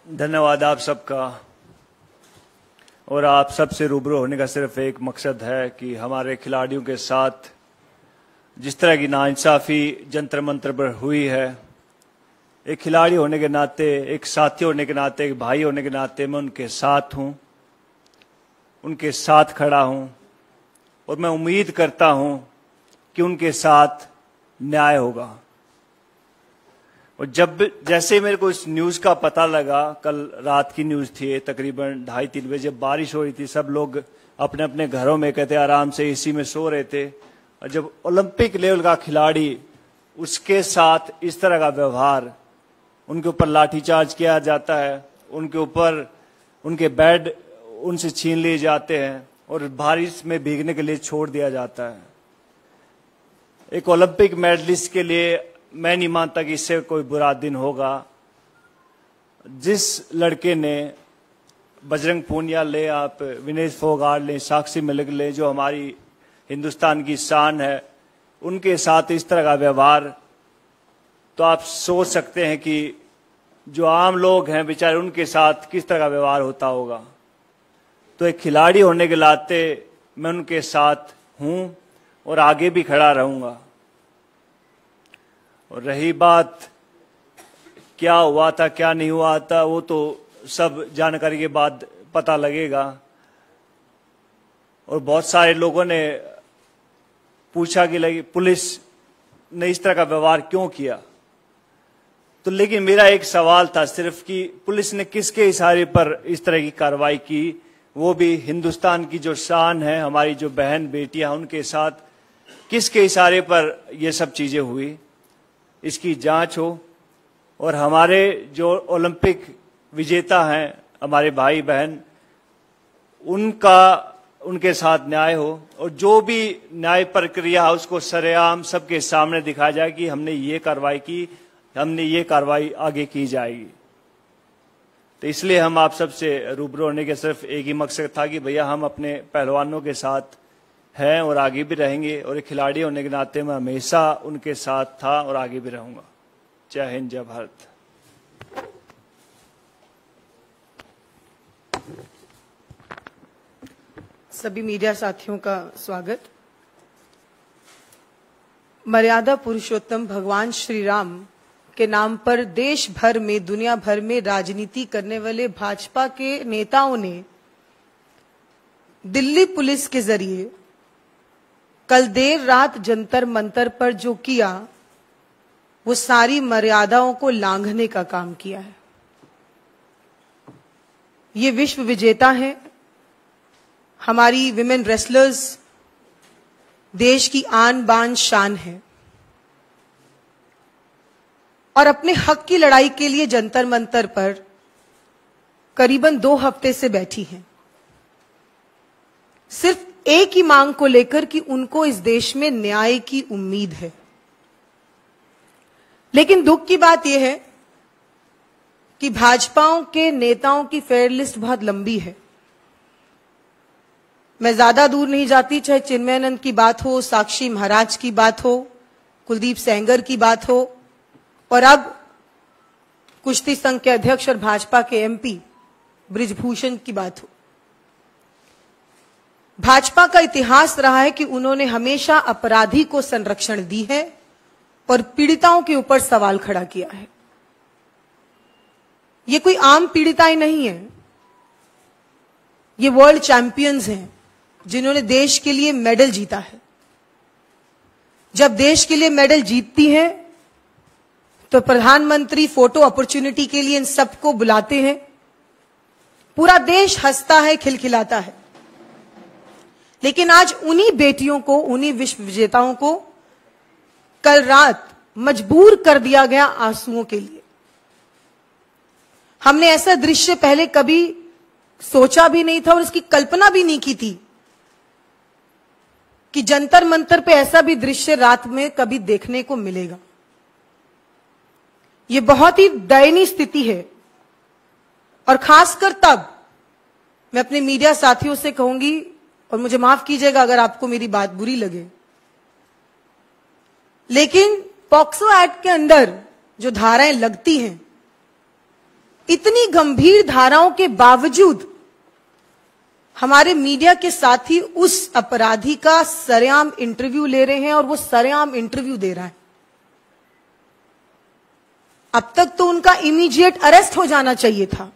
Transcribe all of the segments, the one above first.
धन्यवाद आप सबका। और आप सबसे रूबरू होने का सिर्फ एक मकसद है कि हमारे खिलाड़ियों के साथ जिस तरह की नाइंसाफी जंतर मंतर पर हुई है, एक खिलाड़ी होने के नाते, एक साथी होने के नाते, एक भाई होने के नाते मैं उनके साथ हूं, उनके साथ खड़ा हूं और मैं उम्मीद करता हूं कि उनके साथ न्याय होगा। और जैसे मेरे को इस न्यूज का पता लगा, कल रात की न्यूज थी, तकरीबन 2:30-3 बजे बारिश हो रही थी, सब लोग अपने अपने घरों में कहते आराम से एसी में सो रहे थे, और जब ओलंपिक लेवल का खिलाड़ी उसके साथ इस तरह का व्यवहार, उनके ऊपर लाठीचार्ज किया जाता है, उनके ऊपर उनके बेड उनसे छीन लिए जाते हैं और बारिश में भीगने के लिए छोड़ दिया जाता है। एक ओलंपिक मेडलिस्ट के लिए मैं नहीं मानता कि इससे कोई बुरा दिन होगा। जिस लड़के ने, बजरंग पूनिया ले, आप विनेश फोगाट ले, साक्षी मलिक ले, जो हमारी हिंदुस्तान की शान है, उनके साथ इस तरह का व्यवहार, तो आप सोच सकते हैं कि जो आम लोग हैं बेचारे, उनके साथ किस तरह का व्यवहार होता होगा। तो एक खिलाड़ी होने के नाते मैं उनके साथ हूं और आगे भी खड़ा रहूंगा। और रही बात क्या हुआ था क्या नहीं हुआ था, वो तो सब जानकारी के बाद पता लगेगा। और बहुत सारे लोगों ने पूछा कि पुलिस ने इस तरह का व्यवहार क्यों किया, तो लेकिन मेरा एक सवाल था सिर्फ कि पुलिस ने किसके इशारे पर इस तरह की कार्रवाई की, वो भी हिंदुस्तान की जो शान है, हमारी जो बहन बेटियां, उनके साथ किसके इशारे पर ये सब चीजें हुई, इसकी जांच हो। और हमारे जो ओलंपिक विजेता हैं, हमारे भाई बहन, उनके साथ न्याय हो, और जो भी न्याय प्रक्रिया है उसको सरेआम सबके सामने दिखाया जाए कि हमने ये कार्रवाई की, हमने ये कार्रवाई आगे की जाएगी। तो इसलिए हम आप सबसे रूबरू होने के सिर्फ एक ही मकसद था कि भैया हम अपने पहलवानों के साथ हैं और आगे भी रहेंगे, और एक खिलाड़ी होने के नाते मैं हमेशा उनके साथ था और आगे भी रहूंगा। जय हिंद, जय भारत। सभी मीडिया साथियों का स्वागत। मर्यादा पुरुषोत्तम भगवान श्री राम के नाम पर देश भर में, दुनिया भर में राजनीति करने वाले भाजपा के नेताओं ने दिल्ली पुलिस के जरिए कल देर रात जंतर मंतर पर जो किया, वो सारी मर्यादाओं को लांघने का काम किया है। ये विश्व विजेता है, हमारी विमेन रेसलर्स देश की आन बान शान है, और अपने हक की लड़ाई के लिए जंतर मंतर पर करीबन 2 हफ्ते से बैठी हैं, सिर्फ एक ही मांग को लेकर कि उनको इस देश में न्याय की उम्मीद है। लेकिन दुख की बात यह है कि भाजपाओं के नेताओं की फेयर लिस्ट बहुत लंबी है। मैं ज्यादा दूर नहीं जाती, चाहे चिन्मयानंद की बात हो, साक्षी महाराज की बात हो, कुलदीप सेंगर की बात हो, और अब कुश्ती संघ के अध्यक्ष और भाजपा के एमपी बृजभूषण की बात हो। भाजपा का इतिहास रहा है कि उन्होंने हमेशा अपराधी को संरक्षण दी है और पीड़िताओं के ऊपर सवाल खड़ा किया है। ये कोई आम पीड़िताएं नहीं है, ये वर्ल्ड चैंपियंस हैं जिन्होंने देश के लिए मेडल जीता है। जब देश के लिए मेडल जीतती हैं तो प्रधानमंत्री फोटो अपॉर्चुनिटी के लिए इन सबको बुलाते हैं, पूरा देश हंसता है, खिलखिलाता है। लेकिन आज उन्हीं बेटियों को, उन्हीं विश्व विजेताओं को कल रात मजबूर कर दिया गया आंसुओं के लिए। हमने ऐसा दृश्य पहले कभी सोचा भी नहीं था और इसकी कल्पना भी नहीं की थी कि जंतर मंतर पे ऐसा भी दृश्य रात में कभी देखने को मिलेगा। ये बहुत ही दयनीय स्थिति है, और खासकर तब मैं अपने मीडिया साथियों से कहूंगी, और मुझे माफ कीजिएगा अगर आपको मेरी बात बुरी लगे, लेकिन पॉक्सो एक्ट के अंदर जो धाराएं लगती हैं इतनी गंभीर धाराओं के बावजूद हमारे मीडिया के साथी उस अपराधी का सरेआम इंटरव्यू ले रहे हैं और वो सरेआम इंटरव्यू दे रहा है। अब तक तो उनका इमीडिएट अरेस्ट हो जाना चाहिए था,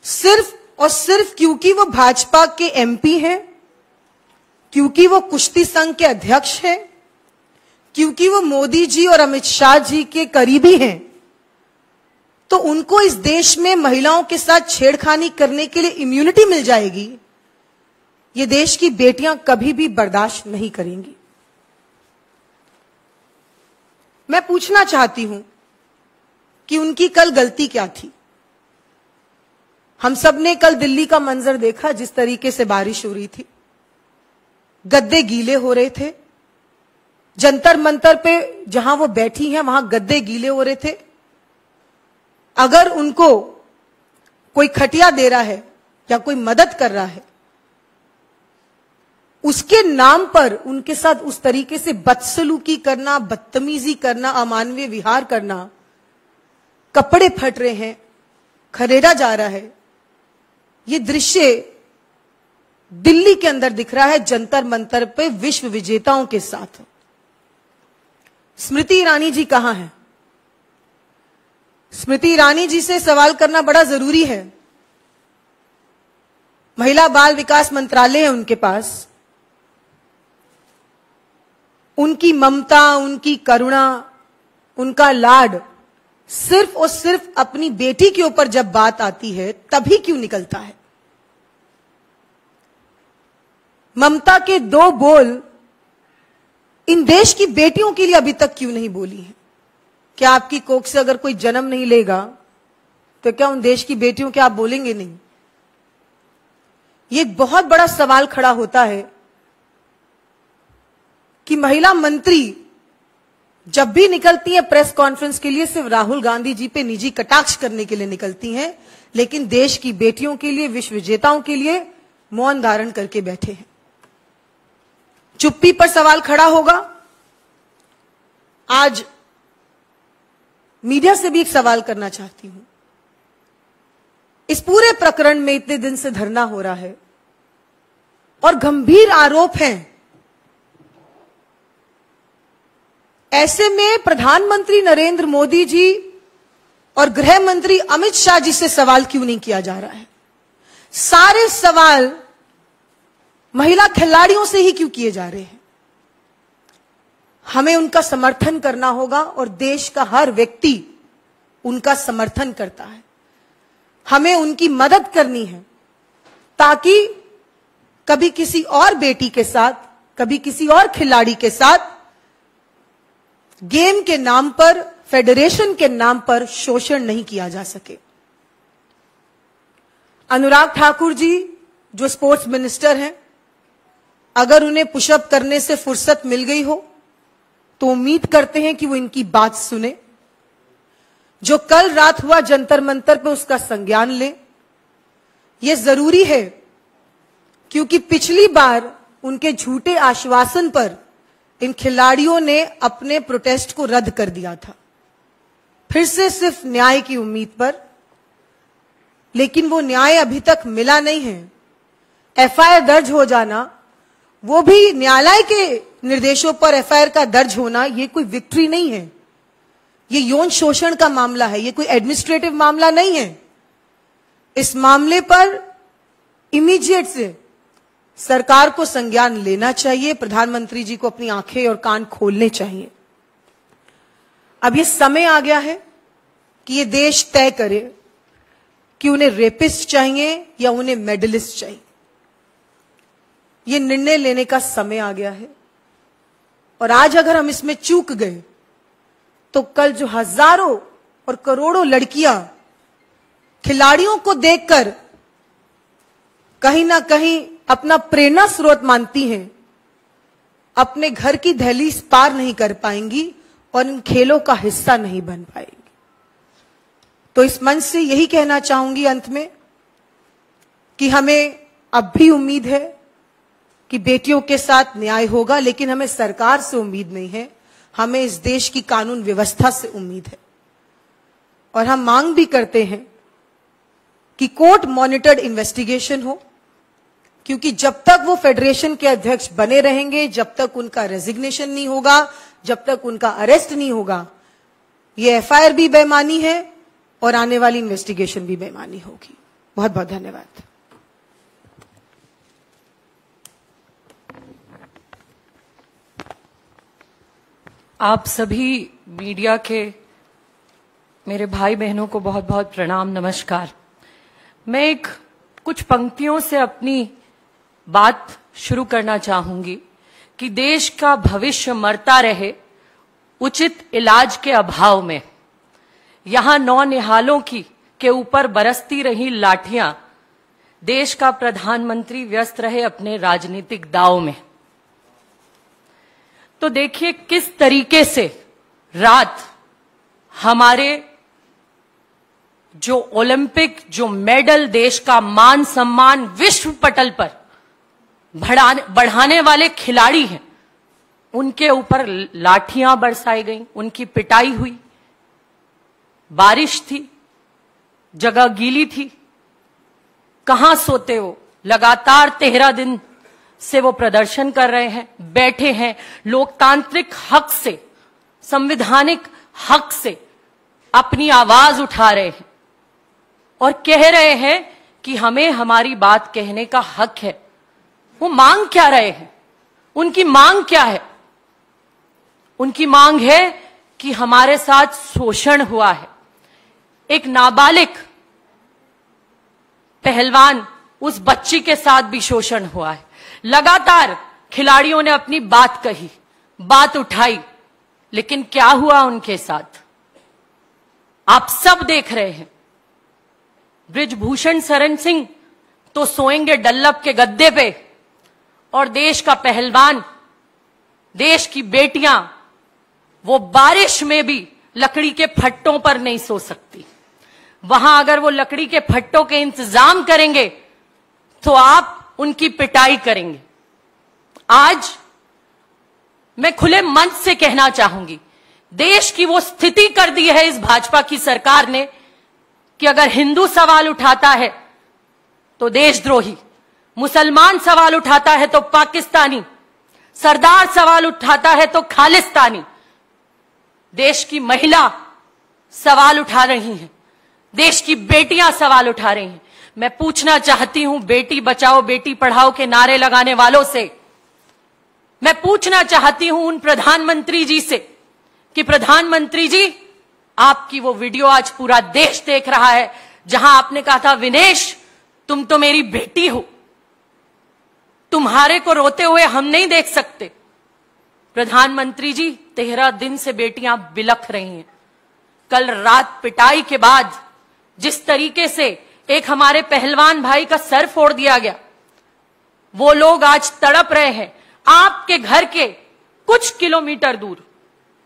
सिर्फ और सिर्फ क्योंकि वो भाजपा के एमपी हैं, क्योंकि वो कुश्ती संघ के अध्यक्ष हैं, क्योंकि वो मोदी जी और अमित शाह जी के करीबी हैं, तो उनको इस देश में महिलाओं के साथ छेड़खानी करने के लिए इम्यूनिटी मिल जाएगी। ये देश की बेटियां कभी भी बर्दाश्त नहीं करेंगी। मैं पूछना चाहती हूं कि उनकी कल गलती क्या थी। हम सब ने कल दिल्ली का मंजर देखा, जिस तरीके से बारिश हो रही थी, गद्दे गीले हो रहे थे, जंतर मंतर पे जहां वो बैठी हैं वहां गद्दे गीले हो रहे थे। अगर उनको कोई खटिया दे रहा है या कोई मदद कर रहा है, उसके नाम पर उनके साथ उस तरीके से बदसलूकी करना, बदतमीजी करना, अमानवीय विहार करना, कपड़े फट रहे हैं, खरेड़ा जा रहा है, ये दृश्य दिल्ली के अंदर दिख रहा है जंतर मंतर पे विश्व विजेताओं के साथ। स्मृति ईरानी जी कहां हैं? स्मृति ईरानी जी से सवाल करना बड़ा जरूरी है। महिला बाल विकास मंत्रालय है उनके पास। उनकी ममता, उनकी करुणा, उनका लाड सिर्फ और सिर्फ अपनी बेटी के ऊपर जब बात आती है तभी क्यों निकलता है? ममता के दो बोल इन देश की बेटियों के लिए अभी तक क्यों नहीं बोली है? क्या आपकी कोख से अगर कोई जन्म नहीं लेगा तो क्या उन देश की बेटियों के आप बोलेंगे नहीं? ये एक बहुत बड़ा सवाल खड़ा होता है कि महिला मंत्री जब भी निकलती हैं प्रेस कॉन्फ्रेंस के लिए सिर्फ राहुल गांधी जी पे निजी कटाक्ष करने के लिए निकलती हैं, लेकिन देश की बेटियों के लिए, विश्व विजेताओं के लिए मौन धारण करके बैठे हैं। चुप्पी पर सवाल खड़ा होगा। आज मीडिया से भी एक सवाल करना चाहती हूं। इस पूरे प्रकरण में इतने दिन से धरना हो रहा है और गंभीर आरोप हैं। ऐसे में प्रधानमंत्री नरेंद्र मोदी जी और गृह मंत्री अमित शाह जी से सवाल क्यों नहीं किया जा रहा है? सारे सवाल महिला खिलाड़ियों से ही क्यों किए जा रहे हैं? हमें उनका समर्थन करना होगा और देश का हर व्यक्ति उनका समर्थन करता है। हमें उनकी मदद करनी है ताकि कभी किसी और बेटी के साथ, कभी किसी और खिलाड़ी के साथ गेम के नाम पर, फेडरेशन के नाम पर शोषण नहीं किया जा सके। अनुराग ठाकुर जी जो स्पोर्ट्स मिनिस्टर हैं, अगर उन्हें पुशअप करने से फुर्सत मिल गई हो तो उम्मीद करते हैं कि वो इनकी बात सुने। जो कल रात हुआ जंतर मंतर पे उसका संज्ञान लें। यह जरूरी है क्योंकि पिछली बार उनके झूठे आश्वासन पर इन खिलाड़ियों ने अपने प्रोटेस्ट को रद्द कर दिया था, फिर से सिर्फ न्याय की उम्मीद पर। लेकिन वो न्याय अभी तक मिला नहीं है। एफआईआर दर्ज हो जाना, वो भी न्यायालय के निर्देशों पर एफआईआर का दर्ज होना, ये कोई विक्ट्री नहीं है। ये यौन शोषण का मामला है, ये कोई एडमिनिस्ट्रेटिव मामला नहीं है। इस मामले पर इमीडिएट से सरकार को संज्ञान लेना चाहिए। प्रधानमंत्री जी को अपनी आंखें और कान खोलने चाहिए। अब ये समय आ गया है कि ये देश तय करे कि उन्हें रेपिस्ट चाहिए या उन्हें मेडलिस्ट चाहिए। ये निर्णय लेने का समय आ गया है और आज अगर हम इसमें चूक गए तो कल जो हजारों और करोड़ों लड़कियां खिलाड़ियों को देखकर कहीं ना कहीं अपना प्रेरणा स्रोत मानती हैं, अपने घर की दहलीज पार नहीं कर पाएंगी और इन खेलों का हिस्सा नहीं बन पाएंगी। तो इस मंच से यही कहना चाहूंगी अंत में कि हमें अब भी उम्मीद है कि बेटियों के साथ न्याय होगा, लेकिन हमें सरकार से उम्मीद नहीं है, हमें इस देश की कानून व्यवस्था से उम्मीद है। और हम मांग भी करते हैं कि कोर्ट मॉनिटर्ड इन्वेस्टिगेशन हो, क्योंकि जब तक वो फेडरेशन के अध्यक्ष बने रहेंगे, जब तक उनका रेजिग्नेशन नहीं होगा, जब तक उनका अरेस्ट नहीं होगा, ये एफआईआर भी बेईमानी है और आने वाली इन्वेस्टिगेशन भी बेईमानी होगी। बहुत बहुत धन्यवाद। आप सभी मीडिया के मेरे भाई बहनों को बहुत बहुत प्रणाम, नमस्कार। मैं कुछ पंक्तियों से अपनी बात शुरू करना चाहूंगी कि देश का भविष्य मरता रहे उचित इलाज के अभाव में। यहां नौनिहालों के ऊपर बरसती रही लाठियां, देश का प्रधानमंत्री व्यस्त रहे अपने राजनीतिक दांव में। तो देखिए किस तरीके से रात हमारे जो ओलंपिक, जो मेडल, देश का मान सम्मान विश्व पटल पर बढ़ाने वाले खिलाड़ी हैं, उनके ऊपर लाठियां बरसाई गईं, उनकी पिटाई हुई। बारिश थी, जगह गीली थी, कहां सोते हो? लगातार 13 दिन से वो प्रदर्शन कर रहे हैं, बैठे हैं, लोकतांत्रिक हक से, संवैधानिक हक से अपनी आवाज उठा रहे हैं और कह रहे हैं कि हमें हमारी बात कहने का हक है। वो मांग क्या रहे हैं? उनकी मांग क्या है? उनकी मांग है कि हमारे साथ शोषण हुआ है। एक नाबालिग पहलवान, उस बच्ची के साथ भी शोषण हुआ है। लगातार खिलाड़ियों ने अपनी बात कही, बात उठाई, लेकिन क्या हुआ उनके साथ आप सब देख रहे हैं। बृजभूषण शरण सिंह तो सोएंगे डल्लब के गद्दे पे, और देश का पहलवान, देश की बेटियां, वो बारिश में भी लकड़ी के फट्टों पर नहीं सो सकती। वहां अगर वो लकड़ी के फट्टों के इंतजाम करेंगे तो आप उनकी पिटाई करेंगे। आज मैं खुले मंच से कहना चाहूंगी, देश की वो स्थिति कर दी है इस भाजपा की सरकार ने कि अगर हिंदू सवाल उठाता है तो देशद्रोही, मुसलमान सवाल उठाता है तो पाकिस्तानी, सरदार सवाल उठाता है तो खालिस्तानी। देश की महिला सवाल उठा रही हैं, देश की बेटियां सवाल उठा रही हैं। मैं पूछना चाहती हूं बेटी बचाओ बेटी पढ़ाओ के नारे लगाने वालों से, मैं पूछना चाहती हूं उन प्रधानमंत्री जी से कि प्रधानमंत्री जी, आपकी वो वीडियो आज पूरा देश देख रहा है जहां आपने कहा था विनेश तुम तो मेरी बेटी हो, तुम्हारे को रोते हुए हम नहीं देख सकते। प्रधानमंत्री जी, 13 दिन से बेटियां बिलख रही हैं। कल रात पिटाई के बाद जिस तरीके से एक हमारे पहलवान भाई का सर फोड़ दिया गया, वो लोग आज तड़प रहे हैं। आपके घर के कुछ किलोमीटर दूर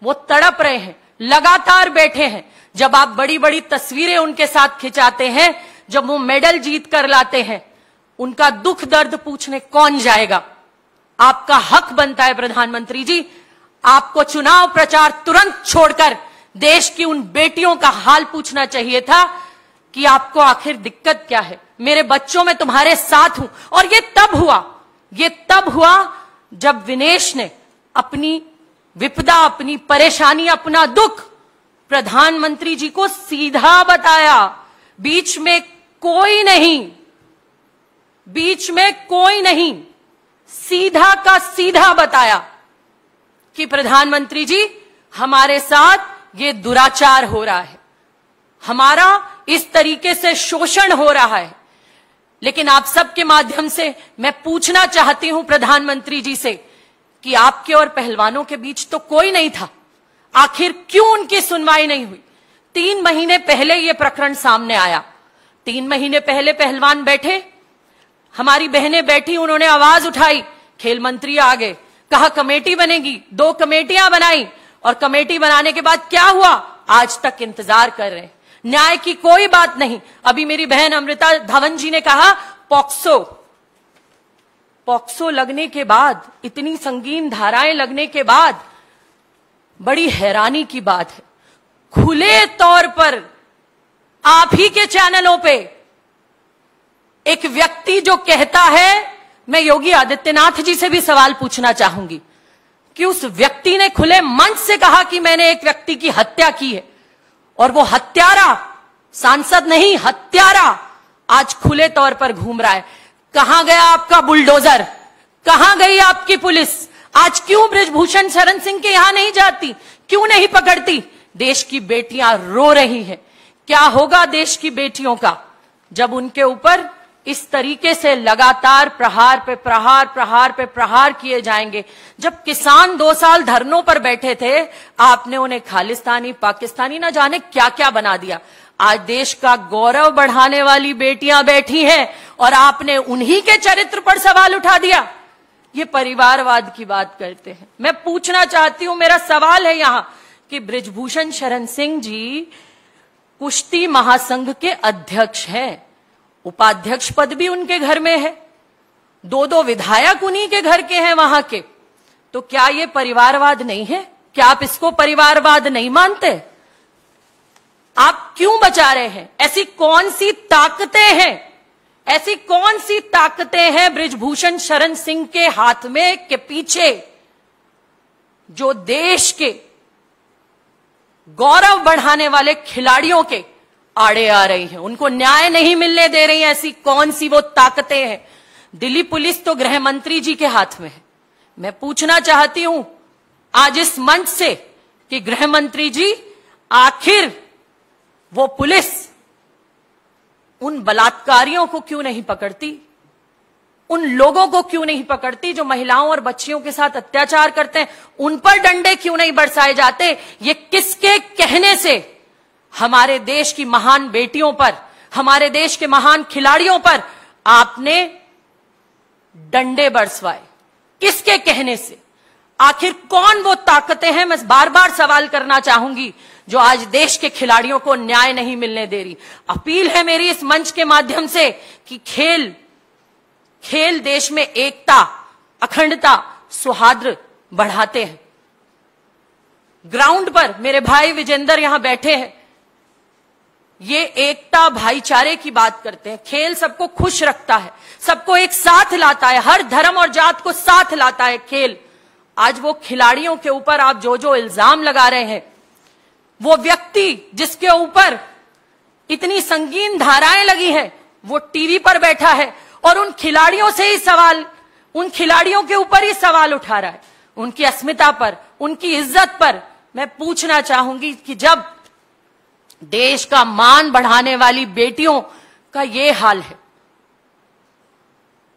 वो तड़प रहे हैं, लगातार बैठे हैं। जब आप बड़ी बड़ी तस्वीरें उनके साथ खिंचाते हैं, जब वो मेडल जीत कर लाते हैं, उनका दुख दर्द पूछने कौन जाएगा? आपका हक बनता है प्रधानमंत्री जी, आपको चुनाव प्रचार तुरंत छोड़कर देश की उन बेटियों का हाल पूछना चाहिए था कि आपको आखिर दिक्कत क्या है। मेरे बच्चों में तुम्हारे साथ हूं। और ये तब हुआ जब विनेश ने अपनी विपदा, अपनी परेशानी, अपना दुख प्रधानमंत्री जी को सीधा बताया। बीच में कोई नहीं, सीधा का सीधा बताया कि प्रधानमंत्री जी हमारे साथ ये दुराचार हो रहा है, हमारा इस तरीके से शोषण हो रहा है। लेकिन आप सबके माध्यम से मैं पूछना चाहती हूं प्रधानमंत्री जी से कि आपके और पहलवानों के बीच तो कोई नहीं था, आखिर क्यों उनकी सुनवाई नहीं हुई? 3 महीने पहले ये प्रकरण सामने आया, 3 महीने पहले पहलवान बैठे, हमारी बहनें बैठी, उन्होंने आवाज उठाई, खेल मंत्री आ गए, कहा कमेटी बनेगी, 2 कमेटियां बनाई, और कमेटी बनाने के बाद क्या हुआ? आज तक इंतजार कर रहे हैं, न्याय की कोई बात नहीं। अभी मेरी बहन अमृता धवन जी ने कहा पॉक्सो लगने के बाद, इतनी संगीन धाराएं लगने के बाद, बड़ी हैरानी की बात है, खुले तौर पर आप ही के चैनलों पे एक व्यक्ति जो कहता है, मैं योगी आदित्यनाथ जी से भी सवाल पूछना चाहूंगी कि उस व्यक्ति ने खुले मंच से कहा कि मैंने एक व्यक्ति की हत्या की है, और वो हत्यारा, सांसद नहीं हत्यारा, आज खुले तौर पर घूम रहा है। कहां गया आपका बुलडोजर? कहां गई आपकी पुलिस? आज क्यों बृजभूषण शरण सिंह के यहां नहीं जाती? क्यों नहीं पकड़ती? देश की बेटियां रो रही हैं। क्या होगा देश की बेटियों का जब उनके ऊपर इस तरीके से लगातार प्रहार पे प्रहार किए जाएंगे? जब किसान 2 साल धरनों पर बैठे थे, आपने उन्हें खालिस्तानी, पाकिस्तानी, ना जाने क्या क्या बना दिया। आज देश का गौरव बढ़ाने वाली बेटियां बैठी हैं और आपने उन्हीं के चरित्र पर सवाल उठा दिया। ये परिवारवाद की बात करते हैं। मैं पूछना चाहती हूं, मेरा सवाल है यहां कि बृजभूषण शरण सिंह जी कुश्ती महासंघ के अध्यक्ष हैं, उपाध्यक्ष पद भी उनके घर में है, 2 विधायक उन्हीं के घर के हैं वहां के। तो क्या ये परिवारवाद नहीं है? क्या आप इसको परिवारवाद नहीं मानते? आप क्यों बचा रहे हैं? ऐसी कौन सी ताकतें हैं, ऐसी कौन सी ताकतें हैं बृजभूषण शरण सिंह के हाथ में के पीछे, जो देश के गौरव बढ़ाने वाले खिलाड़ियों के आड़े आ रही हैं, उनको न्याय नहीं मिलने दे रही हैं? ऐसी कौन सी वो ताकतें हैं? दिल्ली पुलिस तो गृह मंत्री जी के हाथ में है। मैं पूछना चाहती हूं आज इस मंच से कि गृह मंत्री जी, आखिर वो पुलिस उन बलात्कारियों को क्यों नहीं पकड़ती? उन लोगों को क्यों नहीं पकड़ती जो महिलाओं और बच्चियों के साथ अत्याचार करते हैं? उन पर डंडे क्यों नहीं बरसाए जाते? ये किसके कहने से हमारे देश की महान बेटियों पर, हमारे देश के महान खिलाड़ियों पर आपने डंडे बरसवाए? किसके कहने से? आखिर कौन वो ताकतें हैं, मैं बार बार सवाल करना चाहूंगी, जो आज देश के खिलाड़ियों को न्याय नहीं मिलने दे रही? अपील है मेरी इस मंच के माध्यम से कि खेल देश में एकता, अखंडता, सौहार्द बढ़ाते हैं। ग्राउंड पर मेरे भाई विजेंदर यहां बैठे हैं, ये एकता भाईचारे की बात करते हैं। खेल सबको खुश रखता है, सबको एक साथ लाता है, हर धर्म और जात को साथ लाता है खेल। आज वो खिलाड़ियों के ऊपर आप जो इल्जाम लगा रहे हैं, वो व्यक्ति जिसके ऊपर इतनी संगीन धाराएं लगी हैं, वो टीवी पर बैठा है और उन खिलाड़ियों से ही सवाल, उन खिलाड़ियों के ऊपर ही सवाल उठा रहा है, उनकी अस्मिता पर, उनकी इज्जत पर। मैं पूछना चाहूंगी कि जब देश का मान बढ़ाने वाली बेटियों का ये हाल है,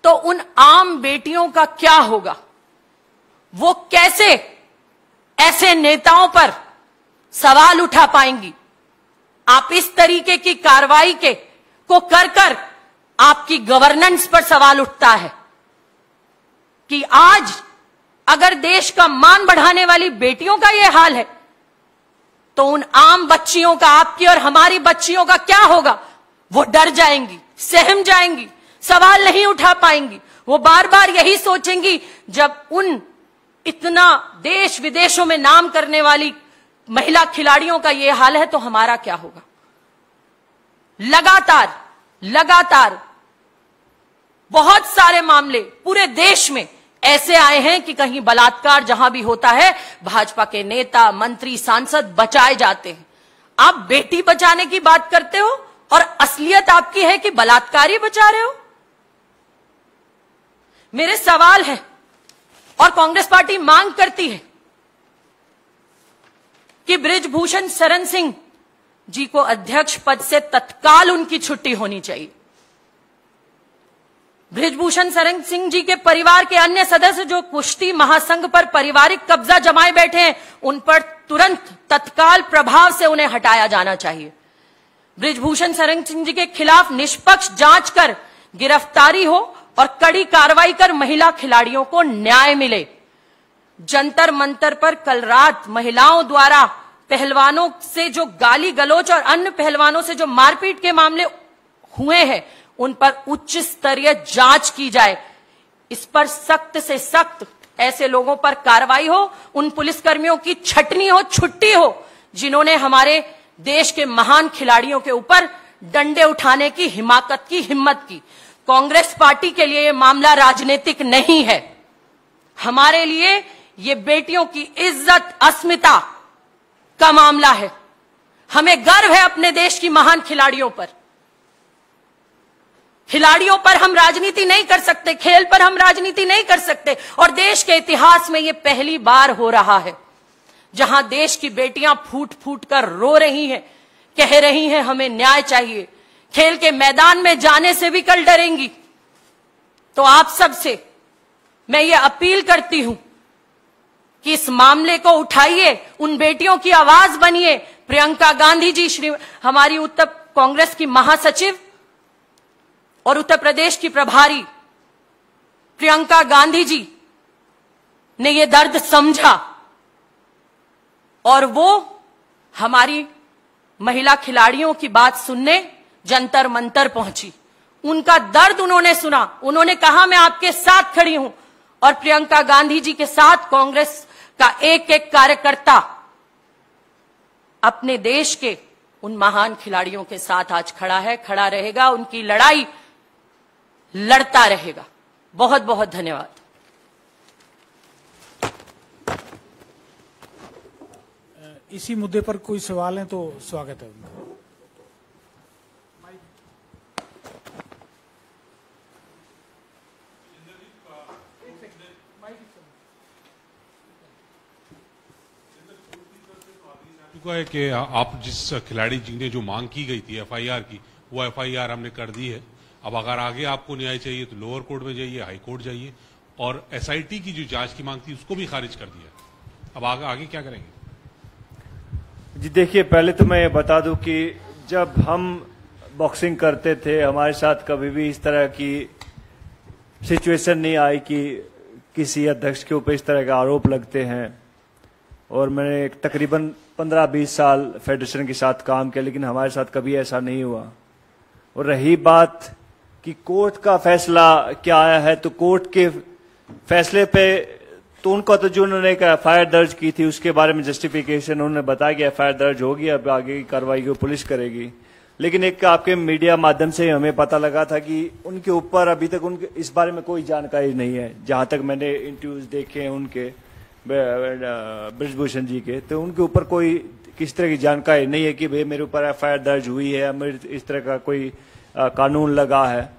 तो उन आम बेटियों का क्या होगा? वो कैसे ऐसे नेताओं पर सवाल उठा पाएंगी? आप इस तरीके की कार्रवाई को कर आपकी गवर्नेंस पर सवाल उठता है कि आज अगर देश का मान बढ़ाने वाली बेटियों का यह हाल है, तो उन आम बच्चियों का, आपकी और हमारी बच्चियों का क्या होगा? वो डर जाएंगी, सहम जाएंगी, सवाल नहीं उठा पाएंगी। वो बार बार यही सोचेंगी, जब उन इतना देश विदेशों में नाम करने वाली महिला खिलाड़ियों का यह हाल है, तो हमारा क्या होगा? लगातार बहुत सारे मामले पूरे देश में ऐसे आए हैं कि कहीं बलात्कार जहां भी होता है, भाजपा के नेता, मंत्री, सांसद बचाए जाते हैं। आप बेटी बचाने की बात करते हो और असलियत आपकी है कि बलात्कारी बचा रहे हो। मेरे सवाल है और कांग्रेस पार्टी मांग करती है कि बृजभूषण शरण सिंह जी को अध्यक्ष पद से तत्काल उनकी छुट्टी होनी चाहिए। बृजभूषण शरण सिंह जी के परिवार के अन्य सदस्य जो कुश्ती महासंघ पर पारिवारिक कब्जा जमाए बैठे हैं, उन पर तुरंत तत्काल प्रभाव से उन्हें हटाया जाना चाहिए। बृजभूषण शरण सिंह जी के खिलाफ निष्पक्ष जांच कर गिरफ्तारी हो और कड़ी कार्रवाई कर महिला खिलाड़ियों को न्याय मिले। जंतर मंतर पर कल रात महिलाओं द्वारा पहलवानों से जो गाली गलौज और अन्य पहलवानों से जो मारपीट के मामले हुए हैं, उन पर उच्च स्तरीय जांच की जाए। इस पर सख्त से सख्त ऐसे लोगों पर कार्रवाई हो, उन पुलिसकर्मियों की छटनी हो, छुट्टी हो, जिन्होंने हमारे देश के महान खिलाड़ियों के ऊपर डंडे उठाने की हिम्मत की। कांग्रेस पार्टी के लिए यह मामला राजनीतिक नहीं है, हमारे लिए ये बेटियों की इज्जत अस्मिता का मामला है। हमें गर्व है अपने देश की महान खिलाड़ियों पर। खिलाड़ियों पर हम राजनीति नहीं कर सकते, खेल पर हम राजनीति नहीं कर सकते, और देश के इतिहास में यह पहली बार हो रहा है जहां देश की बेटियां फूट फूट कर रो रही हैं, कह रही हैं हमें न्याय चाहिए, खेल के मैदान में जाने से भी कल डरेंगी। तो आप सबसे मैं ये अपील करती हूं कि इस मामले को उठाइए, उन बेटियों की आवाज बनिए। प्रियंका गांधी जी, हमारी उत्तर कांग्रेस की महासचिव और उत्तर प्रदेश की प्रभारी प्रियंका गांधी जी ने यह दर्द समझा और वो हमारी महिला खिलाड़ियों की बात सुनने जंतर मंतर पहुंची। उनका दर्द उन्होंने सुना, उन्होंने कहा मैं आपके साथ खड़ी हूं, और प्रियंका गांधी जी के साथ कांग्रेस का एक एक कार्यकर्ता अपने देश के उन महान खिलाड़ियों के साथ आज खड़ा है, खड़ा रहेगा, उनकी लड़ाई लड़ता रहेगा। बहुत बहुत धन्यवाद। इसी मुद्दे पर कोई सवाल है तो स्वागत है उनका। है कि आप जिस खिलाड़ी जी ने जो मांग की गई थी एफआईआर की, वो एफआईआर हमने कर दी है। अब अगर आगे आपको न्याय चाहिए तो लोअर कोर्ट में जाइए, हाई कोर्ट जाइए, और एसआईटी की जो जांच की मांग थी उसको भी खारिज कर दिया। अब आगे क्या करेंगे? जी देखिए, पहले तो मैं ये बता दूं कि जब हम बॉक्सिंग करते थे हमारे साथ कभी भी इस तरह की सिचुएशन नहीं आई कि किसी अध्यक्ष के ऊपर इस तरह के आरोप लगते हैं। और मैंने तकरीबन 15-20 साल फेडरेशन के साथ काम किया, लेकिन हमारे साथ कभी ऐसा नहीं हुआ। और रही बात कि कोर्ट का फैसला क्या आया है, तो कोर्ट के फैसले पे तो उनका तो जो उन्होंने एक एफआईआर दर्ज की थी उसके बारे में जस्टिफिकेशन उन्होंने बताया कि एफआईआर दर्ज होगी, अब आगे की कार्रवाई को पुलिस करेगी। लेकिन एक आपके मीडिया माध्यम से हमें पता लगा था कि उनके ऊपर अभी तक उनके इस बारे में कोई जानकारी नहीं है। जहां तक मैंने इंटरव्यूज देखे हैं उनके ब्रिजभूषण जी के, तो उनके ऊपर कोई किस तरह की जानकारी नहीं है कि भाई मेरे ऊपर एफआईआर दर्ज हुई है, मेरे इस तरह का कोई कानून लगा है।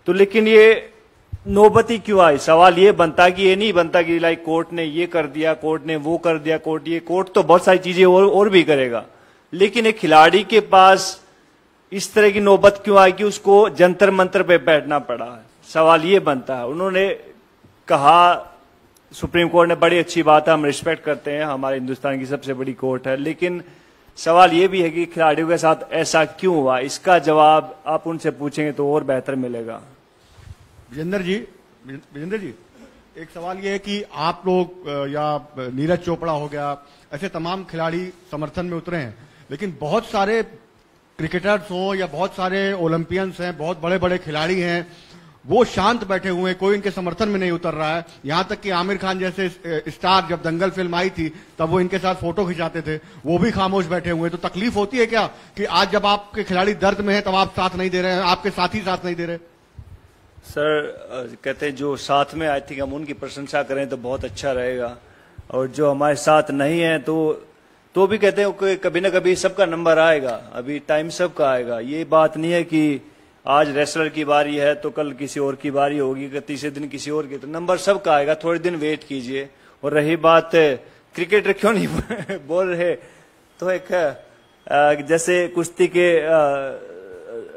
तो लेकिन ये नौबती क्यों आई? सवाल ये बनता कि ये नहीं बनता कि लाइक कोर्ट ने ये कर दिया, कोर्ट ने वो कर दिया, कोर्ट तो बहुत सारी चीजें और भी करेगा, लेकिन एक खिलाड़ी के पास इस तरह की नौबत क्यों आई कि उसको जंतर मंतर पे बैठना पड़ा है? सवाल ये बनता है। उन्होंने कहा, सुप्रीम कोर्ट ने बड़ी अच्छी बात है, हम रिस्पेक्ट करते हैं, हमारे हिंदुस्तान की सबसे बड़ी कोर्ट है, लेकिन सवाल ये भी है कि खिलाड़ियों के साथ ऐसा क्यों हुआ? इसका जवाब आप उनसे पूछेंगे तो और बेहतर मिलेगा। विजेंद्र जी, एक सवाल ये है कि आप लोग या नीरज चोपड़ा हो गया, ऐसे तमाम खिलाड़ी समर्थन में उतरे हैं, लेकिन बहुत सारे क्रिकेटर्स हों या बहुत सारे ओलंपियंस हैं, बहुत बड़े बड़े खिलाड़ी हैं, वो शांत बैठे हुए हैं, कोई इनके समर्थन में नहीं उतर रहा है। यहां तक कि आमिर खान जैसे स्टार जब दंगल फिल्म आई थी तब वो इनके साथ फोटो खिंचाते थे, वो भी खामोश बैठे हुए हैं। तो तकलीफ होती है क्या कि आज जब आपके खिलाड़ी दर्द में है तब आप साथ नहीं दे रहे हैं, आपके साथी साथ नहीं दे रहे? सर कहते हैं जो साथ में, आई थिंक हम उनकी प्रशंसा करें तो बहुत अच्छा रहेगा, और जो हमारे साथ नहीं है तो भी कहते हैं कभी ना कभी सबका नंबर आएगा, अभी टाइम सबका आएगा। ये बात नहीं है कि आज रेसलर की बारी है तो कल किसी और की बारी होगी, तीसरे दिन किसी और की, तो नंबर सबका आएगा, थोड़े दिन वेट कीजिए। और रही बात क्रिकेटर क्यों नहीं बोल रहे, तो एक जैसे कुश्ती के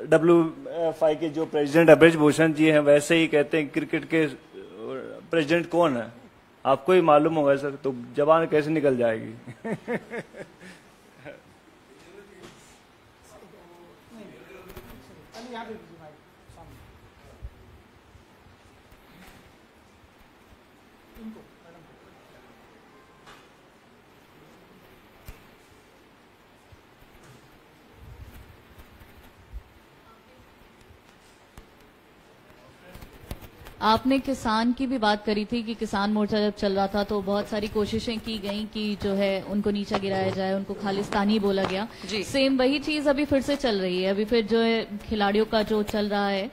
WFI के जो प्रेसिडेंट ब्रिजभूषण जी हैं, वैसे ही कहते हैं क्रिकेट के प्रेसिडेंट कौन है आपको ही मालूम होगा सर, तो जबान कैसे निकल जाएगी? आपने किसान की भी बात करी थी कि किसान मोर्चा जब चल रहा था तो बहुत सारी कोशिशें की गई कि जो है उनको नीचा गिराया जाए, उनको खालिस्तानी बोला गया। सेम वही चीज अभी फिर से चल रही है। अभी फिर जो है खिलाड़ियों का जो चल रहा है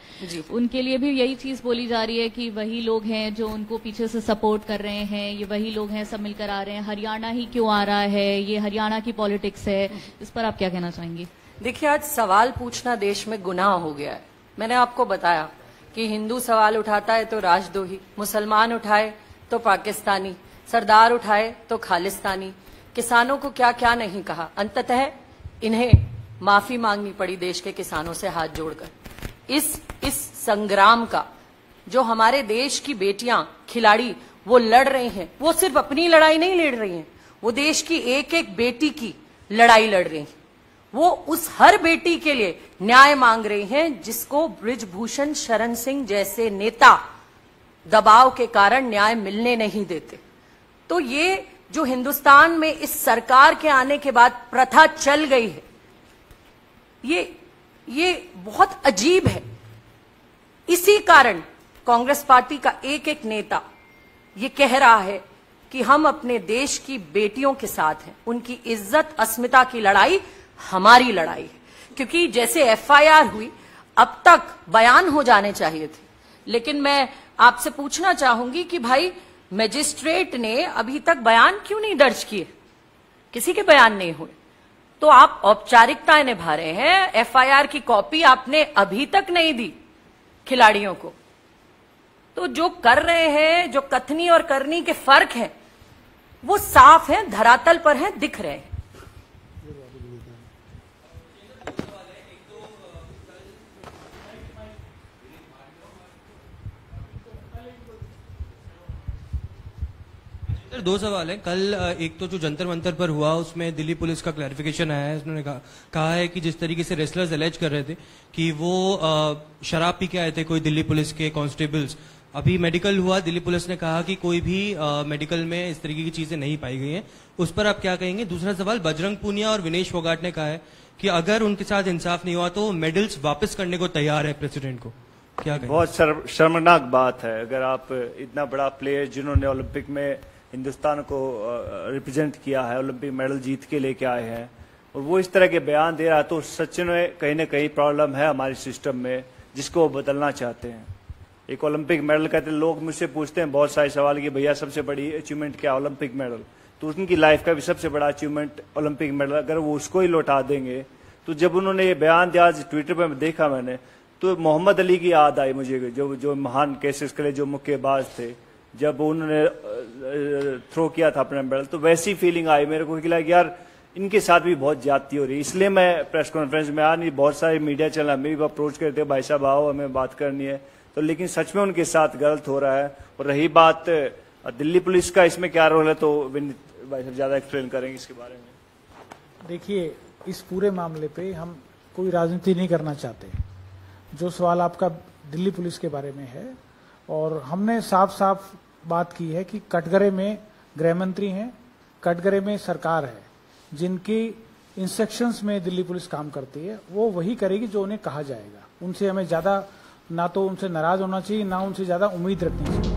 उनके लिए भी यही चीज बोली जा रही है कि वही लोग हैं जो उनको पीछे से सपोर्ट कर रहे हैं, ये वही लोग हैं, सब मिलकर आ रहे हैं, हरियाणा ही क्यों आ रहा है, ये हरियाणा की पॉलिटिक्स है। इस पर आप क्या कहना चाहेंगे? देखिए, आज सवाल पूछना देश में गुनाह हो गया है। मैंने आपको बताया कि हिंदू सवाल उठाता है तो राजद्रोही, मुसलमान उठाए तो पाकिस्तानी, सरदार उठाए तो खालिस्तानी, किसानों को क्या क्या नहीं कहा। अंततः इन्हें माफी मांगनी पड़ी देश के किसानों से हाथ जोड़कर। इस संग्राम का जो हमारे देश की बेटियां खिलाड़ी वो लड़ रही हैं, वो सिर्फ अपनी लड़ाई नहीं लड़ रही हैं, वो देश की एक एक बेटी की लड़ाई लड़ रही हैं। वो उस हर बेटी के लिए न्याय मांग रही हैं जिसको बृजभूषण शरण सिंह जैसे नेता दबाव के कारण न्याय मिलने नहीं देते। तो ये जो हिंदुस्तान में इस सरकार के आने के बाद प्रथा चल गई है, ये बहुत अजीब है। इसी कारण कांग्रेस पार्टी का एक एक नेता ये कह रहा है कि हम अपने देश की बेटियों के साथ हैं, उनकी इज्जत अस्मिता की लड़ाई हमारी लड़ाई है। क्योंकि जैसे एफआईआर हुई, अब तक बयान हो जाने चाहिए थे, लेकिन मैं आपसे पूछना चाहूंगी कि भाई मजिस्ट्रेट ने अभी तक बयान क्यों नहीं दर्ज किए? किसी के बयान नहीं हुए, तो आप औपचारिकताएं निभा रहे हैं। एफआईआर की कॉपी आपने अभी तक नहीं दी खिलाड़ियों को। तो जो कर रहे हैं, जो कथनी और करनी के फर्क हैं, वो साफ है, धरातल पर है, दिख रहे हैं। दो सवाल है। कल एक तो जो जंतर मंतर पर हुआ उसमें दिल्ली पुलिस का क्लैरिफिकेशन आया है। उन्होंने कहा है कि जिस तरीके से रेसलर्स एलेज कर रहे थे कि वो शराब पी के आए थे, कोई दिल्ली पुलिस के कांस्टेबल्स, अभी मेडिकल हुआ, दिल्ली पुलिस ने कहा कि कोई भी मेडिकल में इस तरीके की चीजें नहीं पाई गई हैं। उस पर आप क्या कहेंगे? दूसरा सवाल, बजरंग पूनिया और विनेश फोगाट ने कहा है कि अगर उनके साथ इंसाफ नहीं हुआ तो मेडल्स वापस करने को तैयार है प्रेसिडेंट को। क्या कहेंगे? बहुत शर्मनाक बात है। अगर आप इतना बड़ा प्लेयर जिन्होंने ओलंपिक में हिंदुस्तान को रिप्रेजेंट किया है, ओलंपिक मेडल जीत के लेके आए हैं, और वो इस तरह के बयान दे रहा है, तो सच में कहीं ना कहीं प्रॉब्लम है हमारे सिस्टम में, जिसको वो बदलना चाहते हैं। एक ओलंपिक मेडल कहते हैं, लोग मुझसे पूछते हैं बहुत सारे सवाल कि भैया सबसे बड़ी अचीवमेंट क्या? Olympic medal. तो उनकी लाइफ का भी सबसे बड़ा अचीवमेंट ओलंपिक मेडल, अगर वो उसको ही लौटा देंगे। तो जब उन्होंने ये बयान दिया, आज ट्विटर पर देखा मैंने, तो मोहम्मद अली की याद आई मुझे, जो महान केसेस के लिए जो मुक्केबाज थे, जब उन्होंने थ्रो किया था अपना मेडल, तो वैसी फीलिंग आई मेरे को कि लाइक यार इनके साथ भी बहुत ज्यादती हो रही है। इसलिए मैं प्रेस कॉन्फ्रेंस में आ नहीं, बहुत सारे मीडिया चैनल हमें भी अप्रोच करते हैं, भाई साहब आओ हमें बात करनी है, तो लेकिन सच में उनके साथ गलत हो रहा है। और रही बात दिल्ली पुलिस का, इसमें क्या रोल है, तो विनीत भाई साहब ज्यादा एक्सप्लेन करेंगे इसके बारे में। देखिए, इस पूरे मामले पे हम कोई राजनीति नहीं करना चाहते। जो सवाल आपका दिल्ली पुलिस के बारे में है, और हमने साफ साफ बात की है कि कटघरे में गृह मंत्री हैं, कटघरे में सरकार है, जिनकी इंस्ट्रक्शंस में दिल्ली पुलिस काम करती है, वो वही करेगी जो उन्हें कहा जाएगा। उनसे हमें ज्यादा, ना तो उनसे नाराज होना चाहिए, ना उनसे ज्यादा उम्मीद रखनी चाहिए।